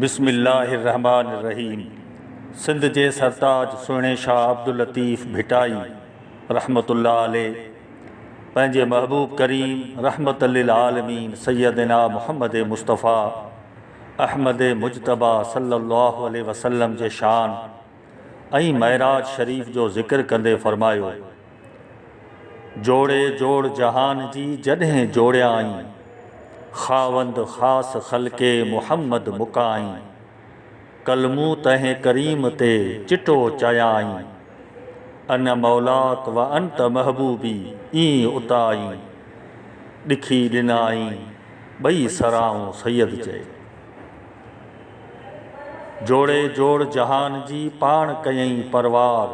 बिस्मिल्लाहिर्रहमानिर्रहीम। सिंध जे सरताज सुहिणे शाह अब्दुल लतीफ़ भिटाई रहमतुल्लाह अलैह पंहिंजे महबूब करीम रहमत लिल आलमीन सैयदना मुहम्मद मुस्तफ़ा अहमद मुजतबा सल्लल्लाहु अलैहि वसल्लम जे शान ऐं महराज शरीफ़ जो ज़िक्र कंदे फ़रमायो, जोड़े जोड़ जहान जी जॾहिं जोड़ियाई, ख़ावंद ख़ास ख़ल्क़े मुहम्मद मुकाई, कलमू तहें करीम ते चिटो चयाई, अन मौलाक व अंत महबूबी ई उताई, ॾिखी ॾिनाई ॿई सराऊं सैयद चए। जोड़े जोड़ जहान जी पाण कयई परवार,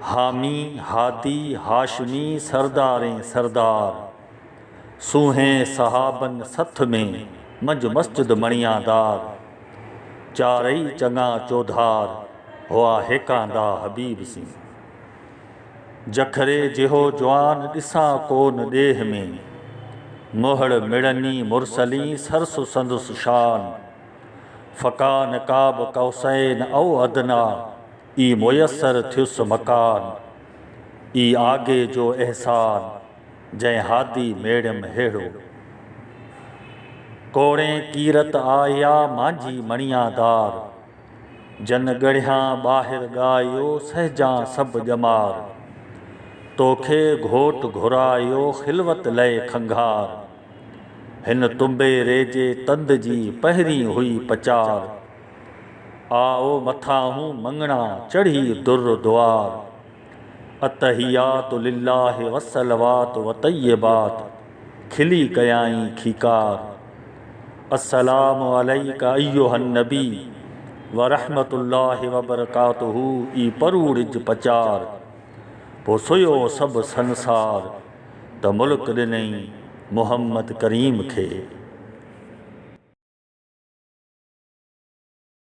हामी हादी हाशमी सरदारें सरदार, सूहें सहाबन सथ में मंझ मस्जिद मणियादार, चारई चङा चौधार हुआ हेकांदा हबीब सिंह। जखरे जिहो जवान ॾिसां कोन ॾेह में, मोहड़ मिड़नी मुरसली सरसु संदुस शान, फ़कान काब कौसैन औ अदना ई मुयसर थियुस मकान, ई आगे जो एहसान जै हादी मेड़म हेड़ो। कोड़े कीरत आया मांझी मणियादार, जन गढ़ियां ॿाहिर ॻायो सहजां सब ॼमार, तोखे घोट घुरायो खिलवत लय खंघार, हिन तुम्बे रेजे तंद जी पहिरीं हुई पचार, आओ मथाहूं मंगणा चढ़ी दुर द्वार, अतहियातु लिल्लाहि वस्सलवातु व तय्यबात, खिली कयाई खीकार, अस्सलामु अलैका अय्युहन नबी व रहमतुल्लाहि व बरकातुहू ई परूड़िज पचार, पो सुयो सब संसार त मुल्क ॾिनई मुहम्मद करीम खे।